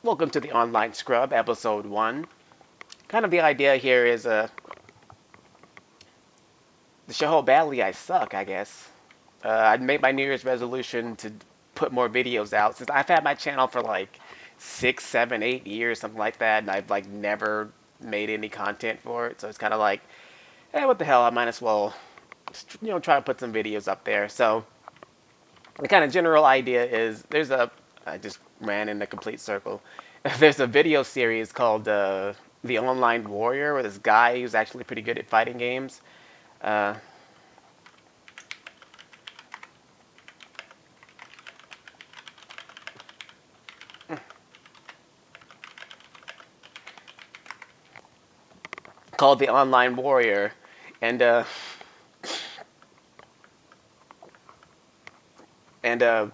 Welcome to the Online Scrub, Episode 1. Kind of the idea here is to show how badly I suck, I guess. I made my New Year's resolution to put more videos out since I've had my channel for like 6, 7, 8 years, something like that, and I've like never made any content for it. So it's kind of like, what the hell? I might as well, try to put some videos up there. So the kind of general idea is I just ran in a complete circle. There's a video series called The Online Warrior with this guy who's actually pretty good at fighting games. Uh, called The Online Warrior. And and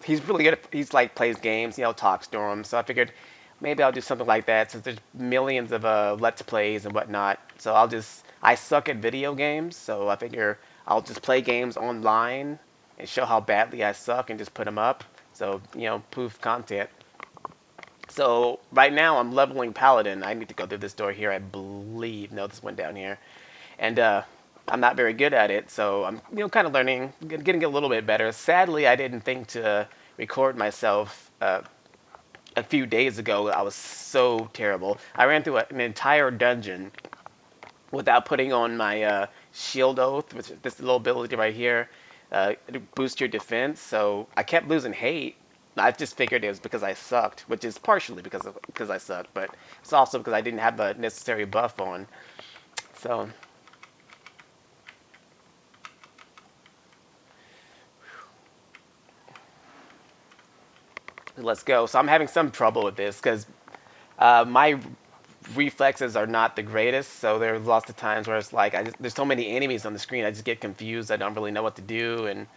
he's really good. He's like plays games, talks to him. So I figured maybe I'll do something like that since there's millions of let's plays and whatnot. So I suck at video games, so I figure I'll just play games online and show how badly I suck and just put them up. So proof content. So right now I'm leveling Paladin. I need to go through this door here, I believe. No, this went down here, and I'm not very good at it, so I'm kind of learning, getting a little bit better. Sadly, I didn't think to record myself a few days ago. I was so terrible. I ran through an entire dungeon without putting on my shield oath, which is this little ability right here. It boosts your defense, so I kept losing hate. I just figured it was because I sucked, which is partially because I sucked, but it's also because I didn't have the necessary buff on. So let's go. So I'm having some trouble with this because my reflexes are not the greatest. So there's lots of times where it's like there's so many enemies on the screen, I just get confused. I don't really know what to do, and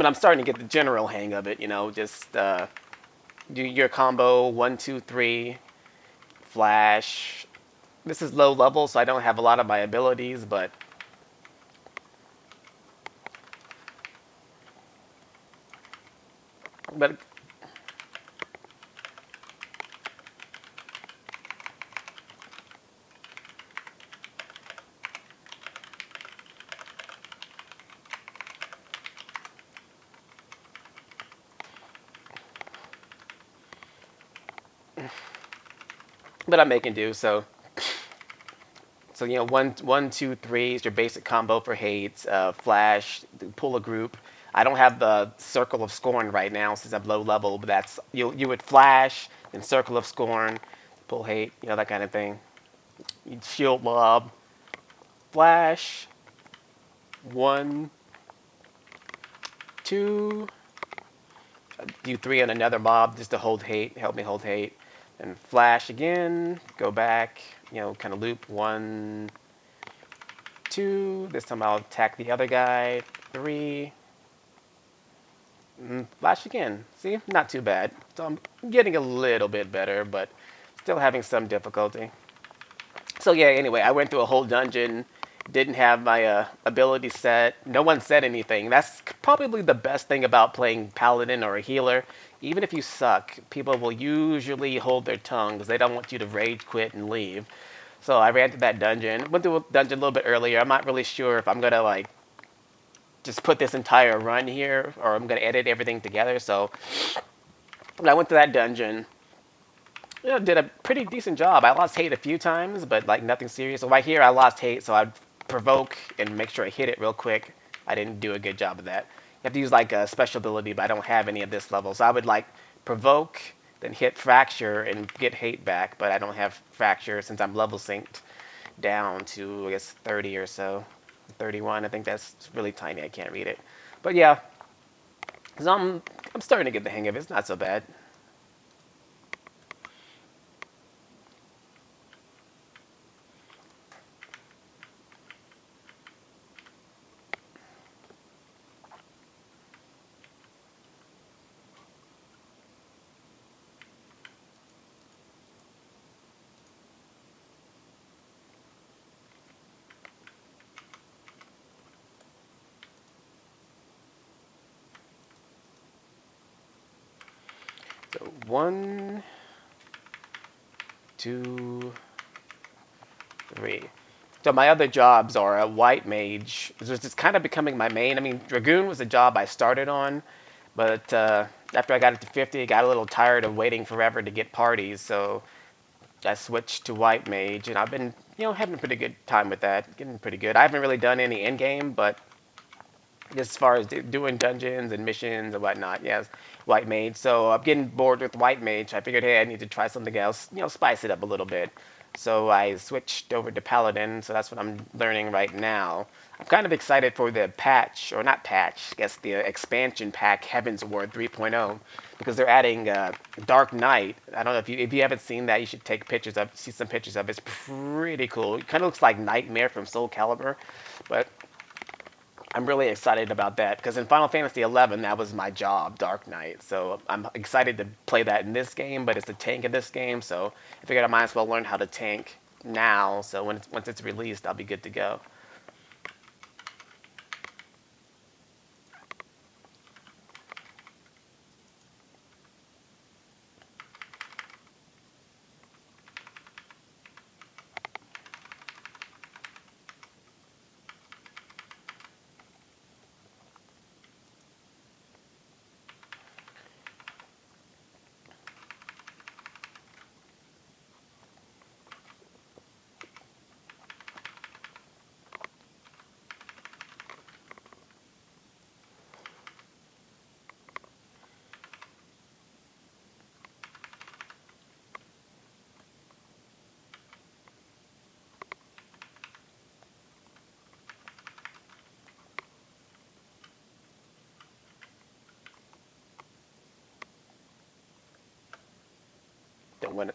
I'm starting to get the general hang of it. Just do your combo 1, 2, 3, flash. This is low level, so I don't have a lot of my abilities, but I'm making do. So 1, 2, 3 is your basic combo for hate. Flash, pull a group. I don't have the Circle of Scorn right now since I'm low level, but that's you would flash and Circle of Scorn, pull hate, that kind of thing. You'd shield lob, flash, 1, 2, do 3 on another mob just to hold hate, help me hold hate, and flash again, go back, kind of loop 1, 2. This time I'll attack the other guy. 3. Flash again. See, not too bad. So I'm getting a little bit better, but still having some difficulty. So yeah, anyway, I went through a whole dungeon, didn't have my ability set. No one said anything. That's probably the best thing about playing Paladin or a healer. Even if you suck, people will usually hold their tongue because they don't want you to rage quit and leave. So I ran through that dungeon. Went through a dungeon a little bit earlier. I'm not really sure if I'm going to like just put this entire run here or I'm going to edit everything together. So when I went to that dungeon, did a pretty decent job. I lost hate a few times, but like nothing serious. So right here, I lost hate, so I'd provoke and make sure I hit it real quick. I didn't do a good job of that. You have to use like a special ability, but I don't have any of this level. So I would like provoke, then hit fracture and get hate back, but I don't have fracture since I'm level synced down to I guess 30 or so, 31. I think that's really tiny. I can't read it, but yeah. So I'm starting to get the hang of it. It's not so bad. So 1, 2, 3. So my other jobs are a white mage. It's kind of becoming my main. I mean, Dragoon was a job I started on, but after I got it to 50, I got a little tired of waiting forever to get parties. So I switched to white mage, and I've been, having a pretty good time with that. Getting pretty good. I haven't really done any end game, but as far as doing dungeons and missions and whatnot, yes, white mage. So I'm getting bored with white mage. I figured, hey, I need to try something else, spice it up a little bit. So I switched over to Paladin. So that's what I'm learning right now. I'm kind of excited for the patch, or not patch, I guess the expansion pack, Heaven's Ward 3.0, because they're adding Dark Knight. I don't know if you haven't seen that, you should take pictures of, see some pictures of it. It's pretty cool. It kind of looks like Nightmare from Soul Calibur, but I'm really excited about that because in Final Fantasy XI, that was my job, Dark Knight. So I'm excited to play that in this game, but it's a tank in this game, so I figured I might as well learn how to tank now. So once it's released, I'll be good to go.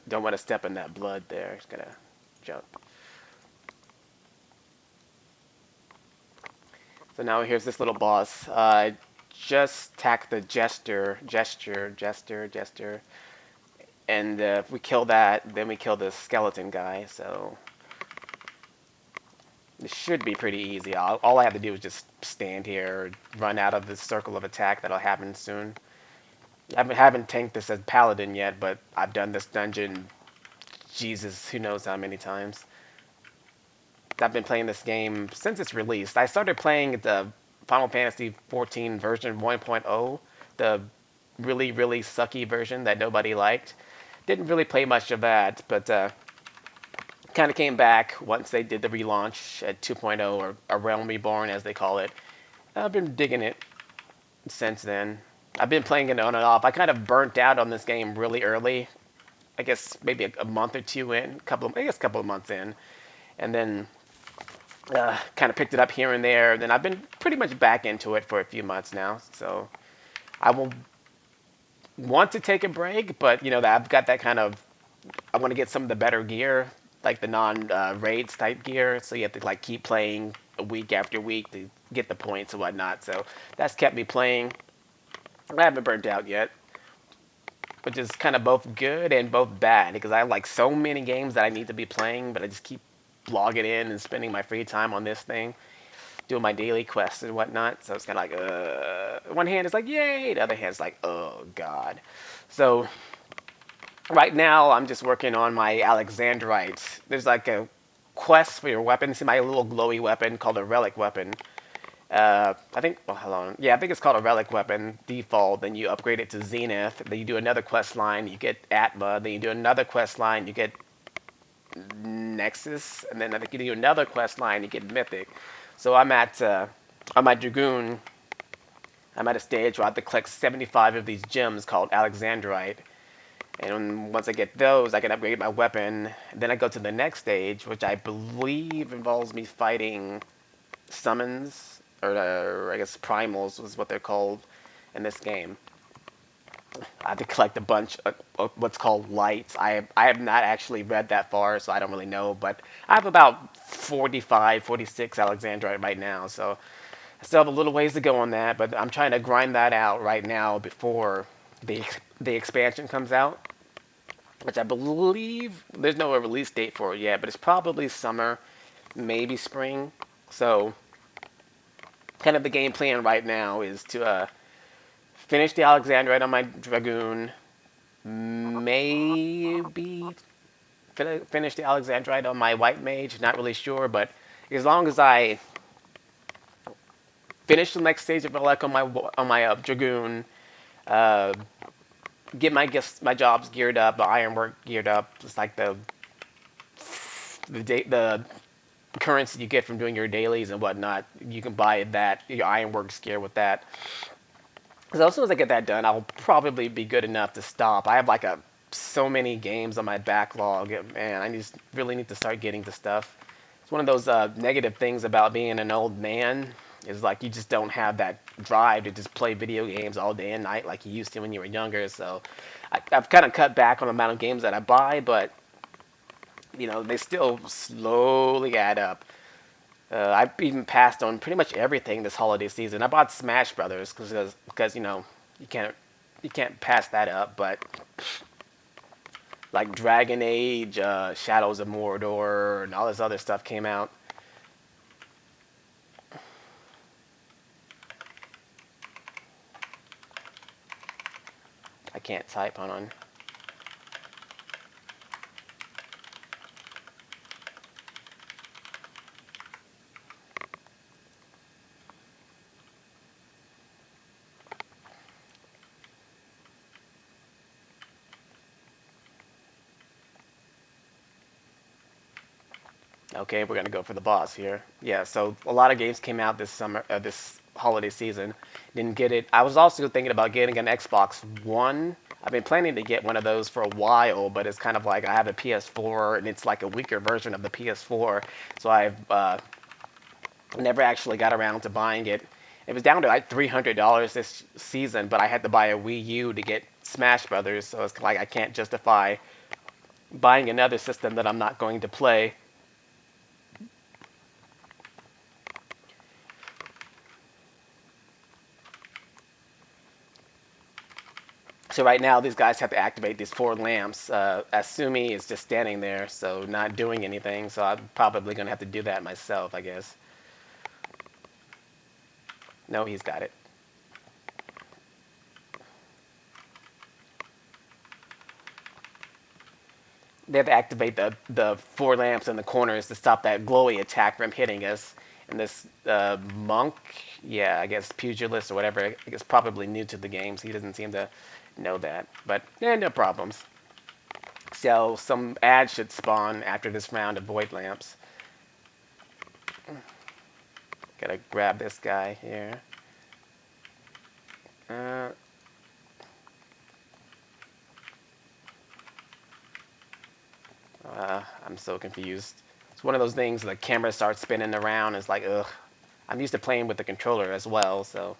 Don't want to step in that blood there. It's gonna jump. So now here's this little boss. Just attack the jester, and if we kill that, then we kill the skeleton guy. So this should be pretty easy. All I have to do is just stand here, run out of the circle of attack that'll happen soon. I haven't tanked this as Paladin yet, but I've done this dungeon, Jesus, who knows how many times. I've been playing this game since its release. I started playing the Final Fantasy XIV version 1.0, the really, really sucky version that nobody liked. Didn't really play much of that, but kind of came back once they did the relaunch at 2.0, or A Realm Reborn as they call it. I've been digging it since then. I've been playing it on and off. I kind of burnt out on this game really early. I guess maybe a month or two in, a couple of months in, and then kind of picked it up here and there. Then I've been pretty much back into it for a few months now. So I will want to take a break, but I've got that kind of. I want to get some of the better gear, like the non-raids type gear. So you have to like keep playing week after week to get the points and whatnot. So that's kept me playing. I haven't burnt out yet, which is kind of both good and both bad because I have like so many games that I need to be playing, but I just keep logging in and spending my free time on this thing, doing my daily quests and whatnot. So it's kind of like, one hand is like, yay, the other hand is like, oh, God. So right now I'm just working on my Alexandrite. There's like a quest for your weapon. See my little glowy weapon called a relic weapon. I think, well, hold on. Yeah, I think it's called a relic weapon default. Then you upgrade it to Zenith. Then you do another quest line, you get Atma. Then you do another quest line, you get Nexus. And then I think you do another quest line, you get Mythic. So on my Dragoon, I'm at a stage where I have to collect 75 of these gems called Alexandrite. And once I get those, I can upgrade my weapon. Then I go to the next stage, which I believe involves me fighting summons, or I guess primals was what they're called in this game. I have to collect a bunch of what's called lights. I have not actually read that far, so I don't really know, but I have about 45, 46 Alexandrite right now, so I still have a little ways to go on that, but I'm trying to grind that out right now before the expansion comes out, which I believe there's no release date for it yet, but it's probably summer, maybe spring. So kind of the game plan right now is to finish the Alexandrite on my Dragoon, maybe finish the Alexandrite on my white mage. Not really sure, but as long as I finish the next stage of elect on my dragoon, uh, get my jobs geared up, the ironwork geared up, just like the currency you get from doing your dailies and whatnot. You can buy that your ironwork gear with that. So as soon as I get that done, I'll probably be good enough to stop. I have like a so many games on my backlog. Man, I just really need to start getting to stuff. It's one of those negative things about being an old man is like you just don't have that drive to just play video games all day and night like you used to when you were younger. So I've kind of cut back on the amount of games that I buy, but they still slowly add up. I've even passed on pretty much everything this holiday season. I bought Smash Brothers because you can't pass that up. But like Dragon Age, Shadows of Mordor, and all this other stuff came out. I can't type on. Okay, we're gonna go for the boss here. Yeah, so a lot of games came out this holiday season. Didn't get it. I was also thinking about getting an Xbox One. I've been planning to get one of those for a while, but it's kind of like I have a PS4 and it's like a weaker version of the PS4, so I've never actually got around to buying it. It was down to like $300 this season, but I had to buy a Wii U to get Smash Brothers, so it's like I can't justify buying another system that I'm not going to play. So right now, these guys have to activate these four lamps. Asumi is just standing there, so not doing anything. So I'm probably going to have to do that myself, I guess. No, he's got it. They have to activate the four lamps in the corners to stop that glowy attack from hitting us. And this monk, yeah, I guess pugilist or whatever, I guess probably new to the game, so he doesn't seem to know that. But yeah, no problems. So some ads should spawn after this round of void lamps. Gotta grab this guy here. Uh, I'm so confused. It's one of those things the camera starts spinning around. It's like, ugh. I'm used to playing with the controller as well, so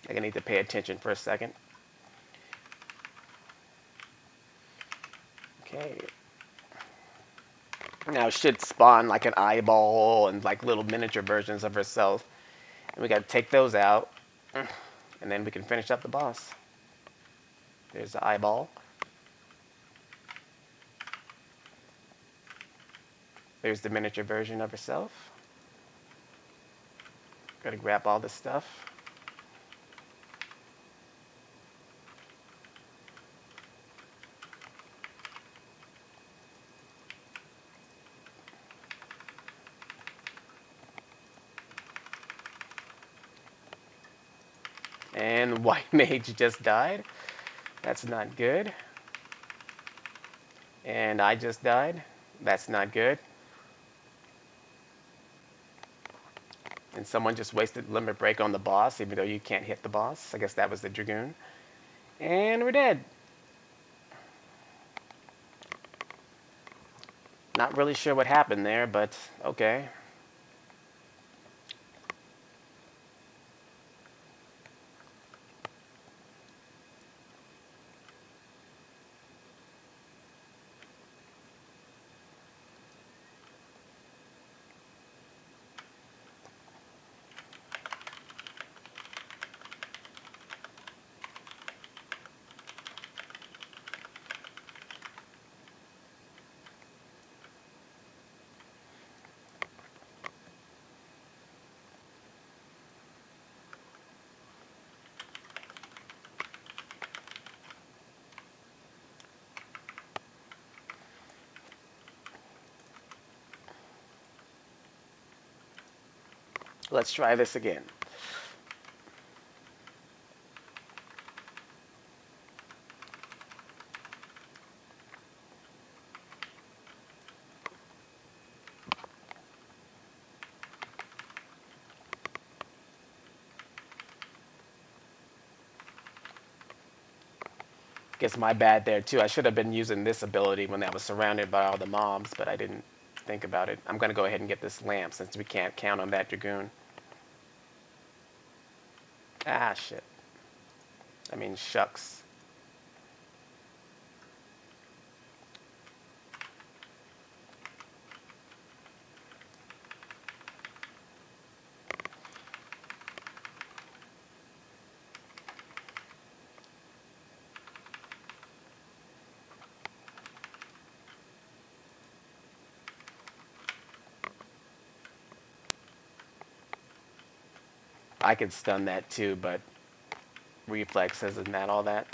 I need to pay attention for a second. Okay. Now it should spawn like an eyeball and like little miniature versions of herself. And we gotta take those out. And then we can finish up the boss. There's the eyeball. There's the miniature version of herself. Gotta grab all this stuff. And White Mage just died. That's not good. And I just died. That's not good. And someone just wasted limit break on the boss, even though you can't hit the boss. I guess that was the Dragoon. And we're dead. Not really sure what happened there, but okay. Let's try this again. Guess my bad there too. I should have been using this ability when I was surrounded by all the mobs, but I didn't think about it. I'm gonna go ahead and get this lamp since we can't count on that dragoon. Ah, shit. I mean, shucks. I could stun that too, but reflex isn't that all that?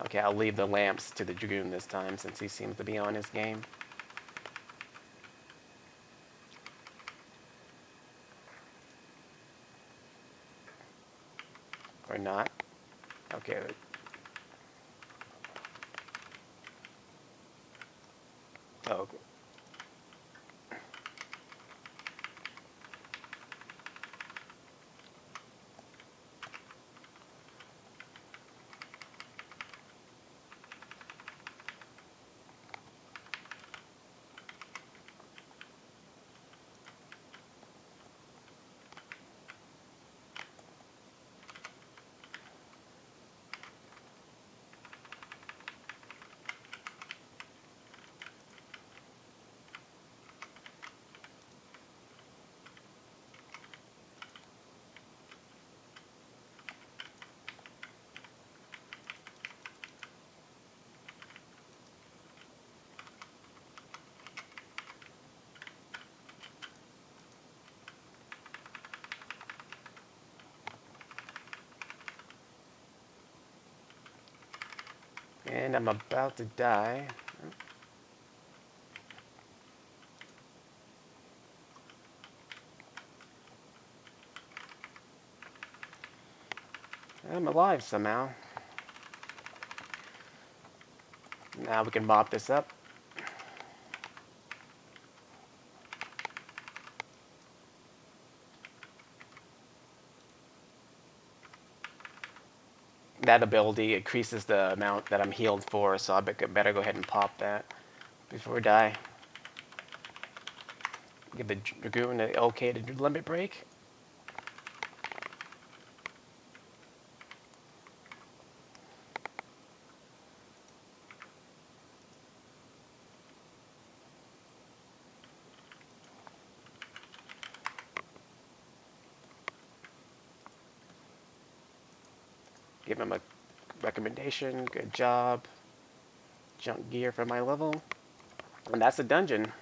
Okay, I'll leave the lamps to the dragoon this time since he seems to be on his game. Or not. Okay. Oh, and I'm about to die. I'm alive somehow. Now we can mop this up. That ability increases the amount that I'm healed for, so I better go ahead and pop that before I die. Give the dragoon the okay to do limit break. Give him a recommendation. Good job. Junk gear for my level. And that's a dungeon.